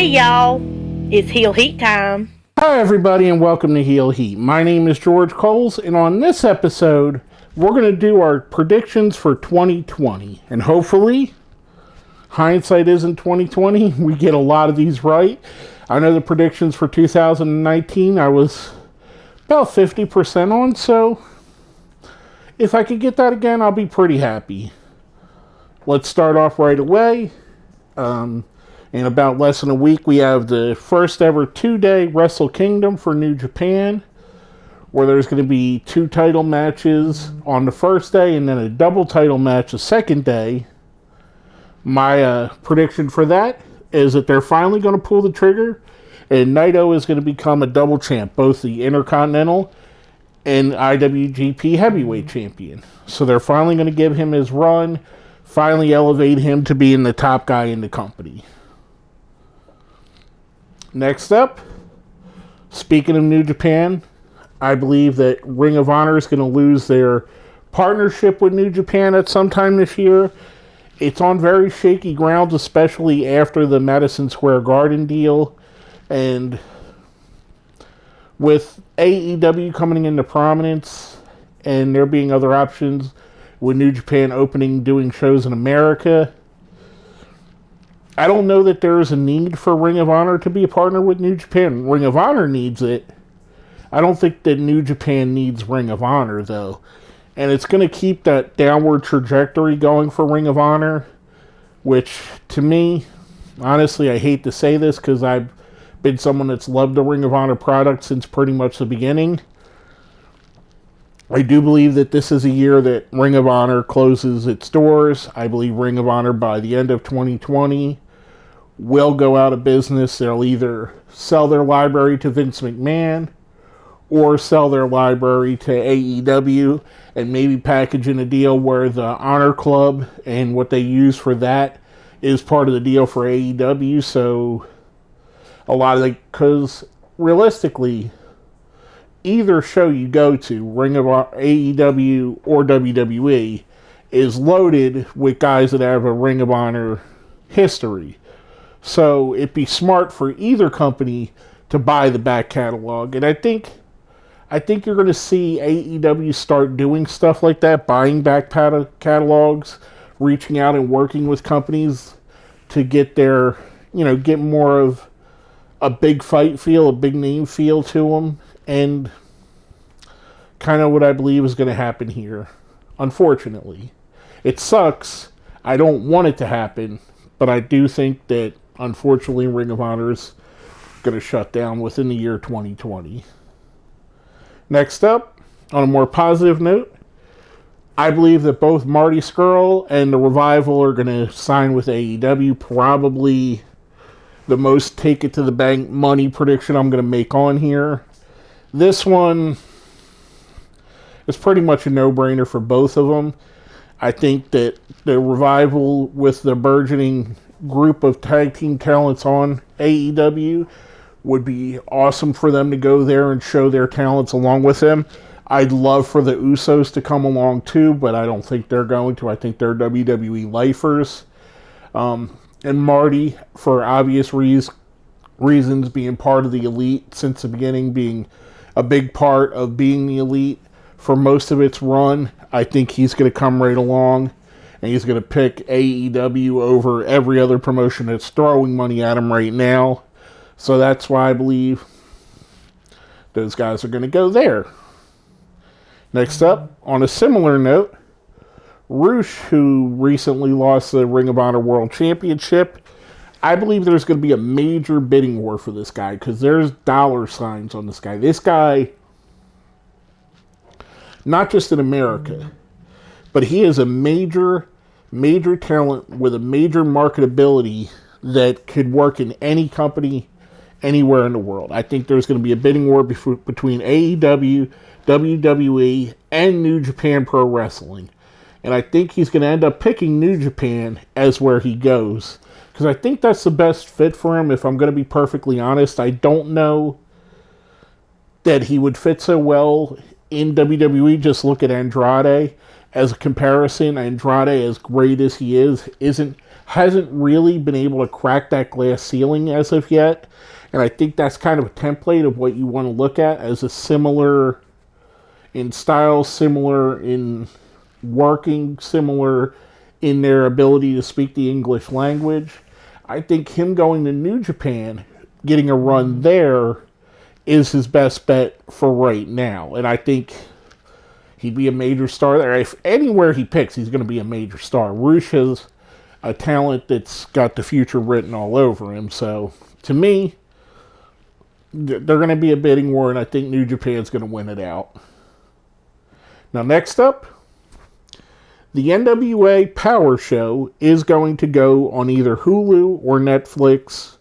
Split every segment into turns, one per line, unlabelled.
Hey y'all, it's Heel Heat time.
Hi everybody and welcome to Heel Heat. My name is George Coles and on this episode we're going to do our predictions for 2020. And hopefully, hindsight isn't 2020. We get a lot of these right. I know the predictions for 2019 I was about 50% on, so if I could get that again, I'll be pretty happy. Let's start off right away. In about less than a week, we have the first ever 2-day Wrestle Kingdom for New Japan, where there's going to be 2 title matches on the first day and then a double title match the second day. My prediction for that is that they're finally going to pull the trigger and Naito is going to become a double champ, both the Intercontinental and IWGP Heavyweight Champion. So they're finally going to give him his run, finally elevate him to being the top guy in the company. Next up, speaking of New Japan, I believe that Ring of Honor is going to lose their partnership with New Japan at some time this year. It's on very shaky grounds, especially after the Madison Square Garden deal. And with AEW coming into prominence and there being other options with New Japan doing shows in America, I don't know that there is a need for Ring of Honor to be a partner with New Japan. Ring of Honor needs it. I don't think that New Japan needs Ring of Honor, though. And it's going to keep that downward trajectory going for Ring of Honor, which, to me, honestly, I hate to say this because I've been someone that's loved the Ring of Honor product since pretty much the beginning. I do believe that this is a year that Ring of Honor closes its doors. I believe Ring of Honor, by the end of 2020, will go out of business. They'll either sell their library to Vince McMahon or sell their library to AEW and maybe package in a deal where the Honor Club and what they use for that is part of the deal for AEW. So a lot of because realistically, either show you go to, Ring of AEW or WWE, is loaded with guys that have a Ring of Honor history. So it'd be smart for either company to buy the back catalog. And I think you're going to see AEW start doing stuff like that, buying back catalogs, reaching out and working with companies to get their, get more of a big fight feel, a big name feel to them. And kind of what I believe is going to happen here, unfortunately. It sucks. I don't want it to happen, but I do think that, unfortunately, Ring of Honor is going to shut down within the year 2020. Next up, on a more positive note, I believe that both Marty Scurll and the Revival are going to sign with AEW. Probably the most take-it-to-the-bank money prediction I'm going to make on here. This one is pretty much a no-brainer for both of them. I think that the Revival, with the burgeoning group of tag team talents on AEW, would be awesome for them to go there and show their talents along with them. I'd love for the Usos to come along too, but I don't think they're going to. I think they're WWE lifers. And Marty, for obvious reasons, being part of the Elite since the beginning, being a big part of being the Elite for most of its run, I think he's going to come right along and he's going to pick AEW over every other promotion that's throwing money at him right now. So that's why I believe those guys are going to go there. Next up, on a similar note, Rush, who recently lost the Ring of Honor World Championship, I believe there's going to be a major bidding war for this guy because there's dollar signs on this guy. This guy, not just in America, but he is a major talent with a major marketability that could work in any company, anywhere in the world. I think there's going to be a bidding war between AEW, WWE, and New Japan Pro Wrestling. And I think he's going to end up picking New Japan as where he goes. Because I think that's the best fit for him, if I'm going to be perfectly honest. I don't know that he would fit so well in WWE. Just look at Andrade as a comparison. Andrade, as great as he is, isn't... hasn't really been able to crack that glass ceiling as of yet. And I think that's kind of a template of what you want to look at as a similar in style, similar in working, similar in their ability to speak the English language. I think him going to New Japan, getting a run there, is his best bet for right now. And I think he'd be a major star there. If anywhere he picks, he's going to be a major star. Rush has a talent that's got the future written all over him. So, to me, they're going to be a bidding war, and I think New Japan's going to win it out. Now, next up, the NWA Power Show is going to go on either Hulu or Netflix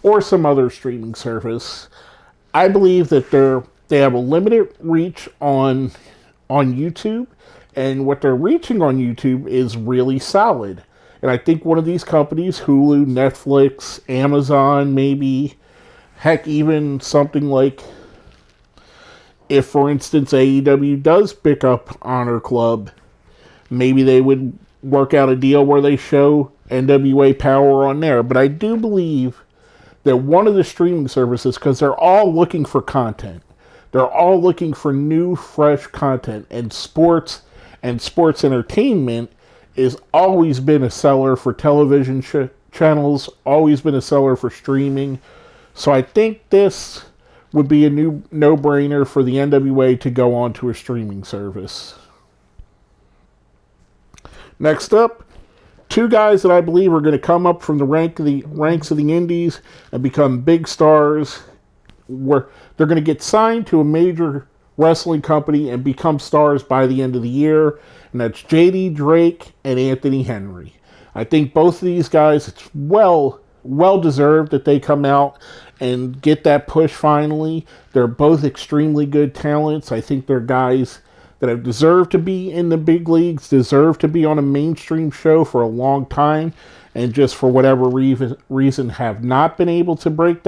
or some other streaming service. I believe that they have a limited reach on YouTube, and what they're reaching on YouTube is really solid. And I think one of these companies, Hulu, Netflix, Amazon, maybe, heck, even something like, if, for instance, AEW does pick up Honor Club, maybe they would work out a deal where they show NWA Power on there. But I do believe that one of the streaming services, because they're all looking for content, they're all looking for new, fresh content, and sports entertainment has always been a seller for television channels, always been a seller for streaming. So I think this would be a new no-brainer for the NWA to go on to a streaming service. Next up, two guys that I believe are going to come up from the ranks of the indies and become big stars. Where they're going to get signed to a major wrestling company and become stars by the end of the year, and that's JD Drake and Anthony Henry. I think both of these guys, it's well deserved that they come out and get that push finally. They're both extremely good talents. I think they're guys that have deserved to be in the big leagues, deserve to be on a mainstream show for a long time, and just for whatever reason have not been able to break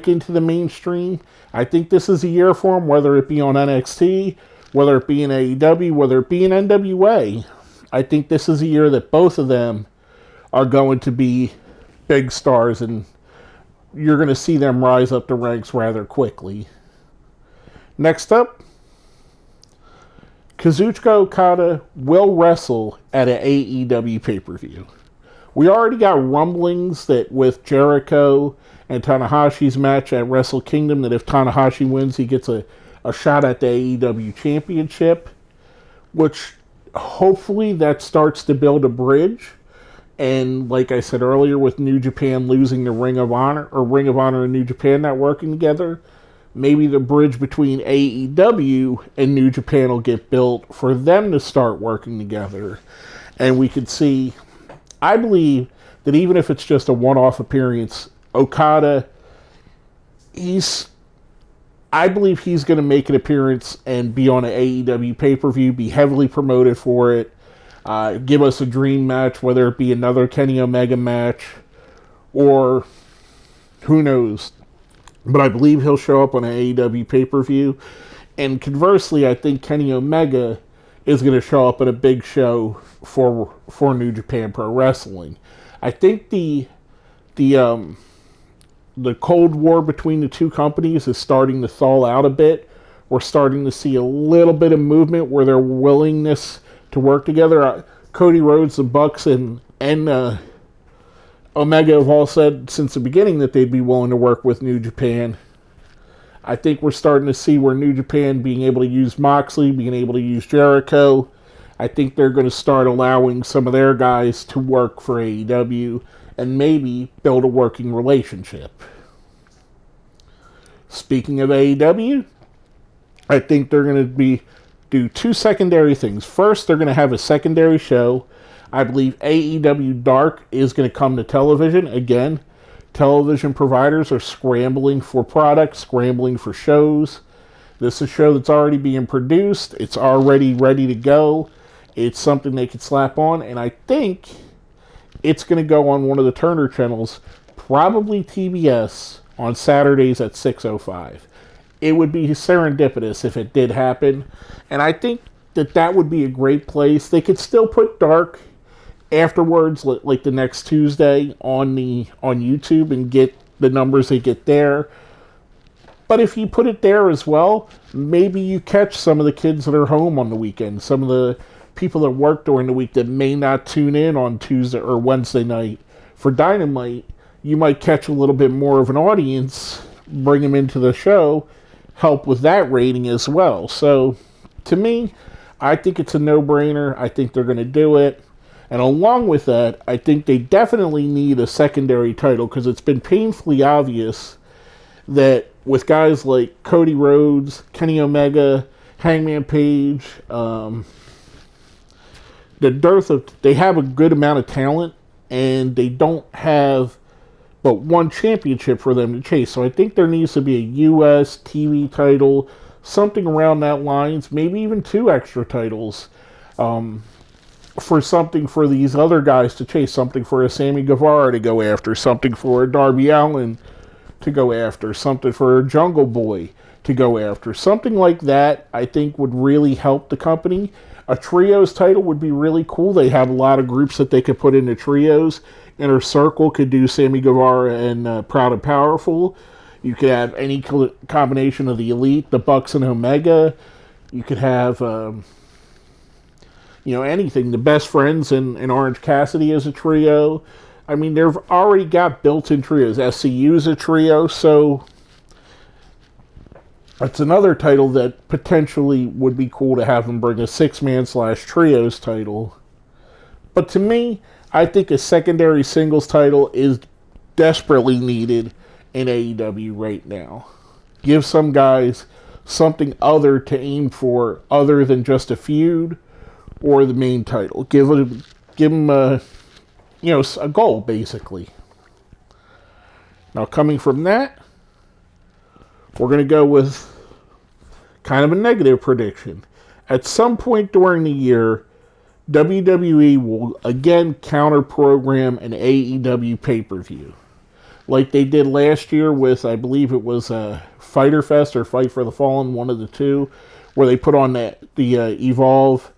into the mainstream. I think this is a year for them, whether it be on NXT, whether it be in AEW, whether it be in NWA. I think this is a year that both of them are going to be big stars, and you're going to see them rise up the ranks rather quickly. Next up, Kazuchika Okada will wrestle at an AEW pay-per-view. We already got rumblings that with Jericho and Tanahashi's match at Wrestle Kingdom, that if Tanahashi wins, he gets a shot at the AEW Championship, which hopefully that starts to build a bridge. And like I said earlier, with New Japan losing the Ring of Honor and New Japan not working together, maybe the bridge between AEW and New Japan will get built for them to start working together. And we could see, I believe that even if it's just a one-off appearance, Okada, I believe he's going to make an appearance and be on an AEW pay-per-view, be heavily promoted for it, give us a dream match, whether it be another Kenny Omega match, or who knows. But I believe he'll show up on an AEW pay-per-view. And conversely, I think Kenny Omega is going to show up at a big show for New Japan Pro Wrestling. I think the Cold War between the two companies is starting to thaw out a bit. We're starting to see a little bit of movement where their willingness to work together. Cody Rhodes, the Bucks, and Omega have all said since the beginning that they'd be willing to work with New Japan. I think we're starting to see where New Japan being able to use Moxley, being able to use Jericho, I think they're going to start allowing some of their guys to work for AEW and maybe build a working relationship. Speaking of AEW, I think they're going to do two secondary things. First, they're going to have a secondary show. I believe AEW Dark is going to come to television. Again, television providers are scrambling for products, scrambling for shows. This is a show that's already being produced. It's already ready to go. It's something they could slap on, and I think it's going to go on one of the Turner channels, probably TBS, on Saturdays at 6:05. It would be serendipitous if it did happen, and I think that would be a great place. They could still put Dark afterwards, like the next Tuesday on YouTube, and get the numbers they get there. But if you put it there as well, maybe you catch some of the kids that are home on the weekend, some of the people that work during the week that may not tune in on Tuesday or Wednesday night for Dynamite. You might catch a little bit more of an audience, bring them into the show, help with that rating as well. So, to me, I think it's a no-brainer. I think they're going to do it. And along with that, I think they definitely need a secondary title, because it's been painfully obvious that with guys like Cody Rhodes, Kenny Omega, Hangman Page, the dearth of... They have a good amount of talent, and they don't have but one championship for them to chase. So I think there needs to be a U.S. TV title, something around that lines, maybe even 2 extra titles, for something for these other guys to chase, something for a Sammy Guevara to go after, something for a Darby Allin to go after, something for a Jungle Boy to go after. Something like that, I think, would really help the company. A trios title would be really cool. They have a lot of groups that they could put into trios. Inner Circle could do Sammy Guevara and Proud and Powerful. You could have any combination of the Elite, the Bucks, and Omega. You could have, anything. The Best Friends and Orange Cassidy as a trio. I mean, they've already got built-in trios. SCU's a trio, so it's another title that potentially would be cool to have them bring a 6-man/trios title. But to me, I think a secondary singles title is desperately needed in AEW right now. Give some guys something other to aim for, other than just a feud or the main title. Give them a goal, basically. Now, coming from that, we're going to go with kind of a negative prediction. At some point during the year, WWE will again counter program an AEW pay-per-view. Like they did last year with, I believe it was Fyter Fest or Fight for the Fallen, one of the two, where they put on the Evolve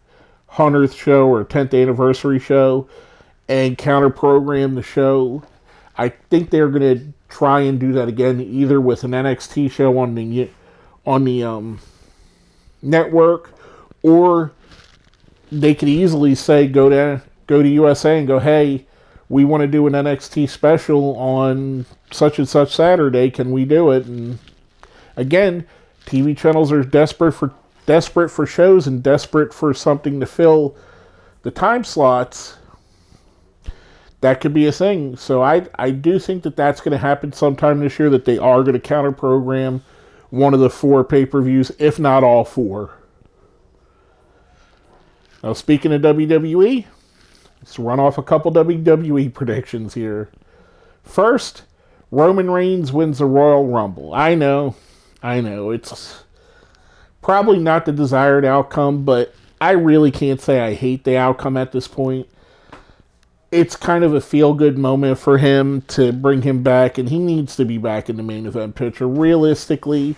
100th show or 10th anniversary show and counter program the show. I think they're going to try and do that again, either with an NXT show on the network, or they could easily say go to USA and go, hey, we want to do an NXT special on such and such Saturday. Can we do it? And again, TV channels are desperate for shows and desperate for something to fill the time slots. That could be a thing. So I do think that that's going to happen sometime this year, that they are going to counter program one of the 4 pay-per-views, if not all 4. Now, speaking of WWE, let's run off a couple WWE predictions here. First, Roman Reigns wins the Royal Rumble. I know, it's probably not the desired outcome, but I really can't say I hate the outcome at this point. It's kind of a feel-good moment for him to bring him back, and he needs to be back in the main event picture. Realistically,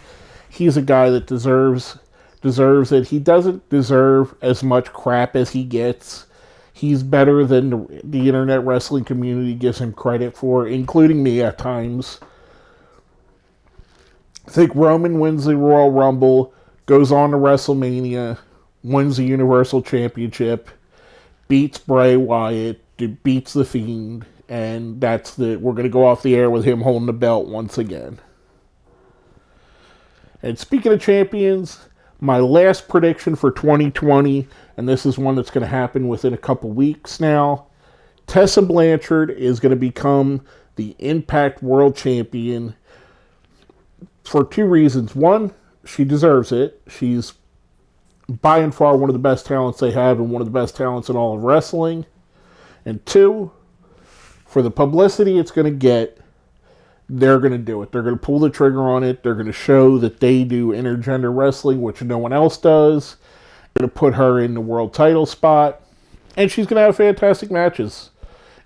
he's a guy that deserves it. He doesn't deserve as much crap as he gets. He's better than the internet wrestling community gives him credit for, including me at times. I think Roman wins the Royal Rumble, goes on to WrestleMania, wins the Universal Championship, beats Bray Wyatt, beats The Fiend, and we're going to go off the air with him holding the belt once again. And speaking of champions, my last prediction for 2020, and this is one that's going to happen within a couple weeks now, Tessa Blanchard is going to become the Impact World Champion for 2 reasons. One, she deserves it. She's by and far one of the best talents they have and one of the best talents in all of wrestling. And 2, for the publicity it's going to get, they're going to do it. They're going to pull the trigger on it. They're going to show that they do intergender wrestling, which no one else does. They're going to put her in the world title spot. And she's going to have fantastic matches.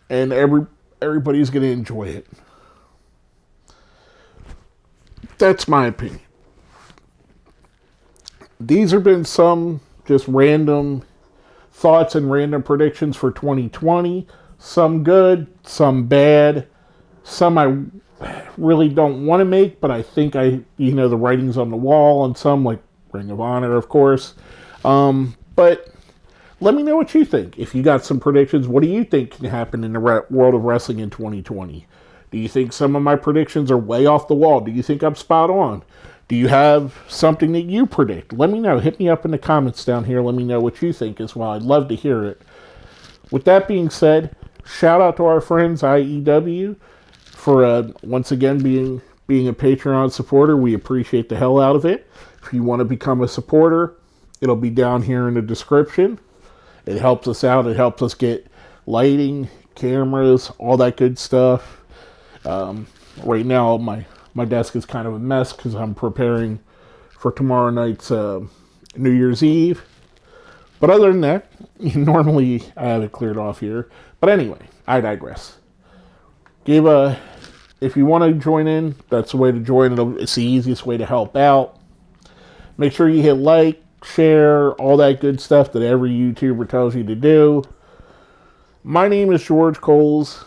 And everybody's going to enjoy it. That's my opinion. These have been some just random thoughts and random predictions for 2020. Some good, some bad, some I really don't want to make, but I think the writing's on the wall on some, like Ring of Honor, of course. But let me know what you think. If you got some predictions, what do you think can happen in the world of wrestling in 2020? Do you think some of my predictions are way off the wall? Do you think I'm spot on? Do you have something that you predict? Let me know. Hit me up in the comments down here. Let me know what you think as well. I'd love to hear it. With that being said, shout out to our friends AEW for once again being a Patreon supporter. We appreciate the hell out of it. If you want to become a supporter, it'll be down here in the description. It helps us out. It helps us get lighting, cameras, all that good stuff. Right now, my desk is kind of a mess because I'm preparing for tomorrow night's New Year's Eve. But other than that, normally I have it cleared off here. But anyway, I digress. If you want to join in, that's the way to join. It's the easiest way to help out. Make sure you hit like, share, all that good stuff that every YouTuber tells you to do. My name is George Coles,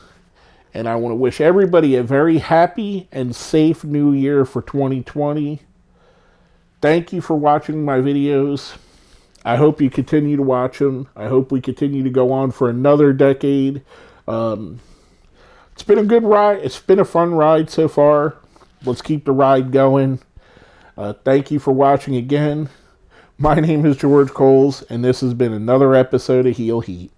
and I want to wish everybody a very happy and safe new year for 2020. Thank you for watching my videos. I hope you continue to watch them. I hope we continue to go on for another decade. It's been a good ride. It's been a fun ride so far. Let's keep the ride going. Thank you for watching again. My name is George Coles, and this has been another episode of Heel Heat.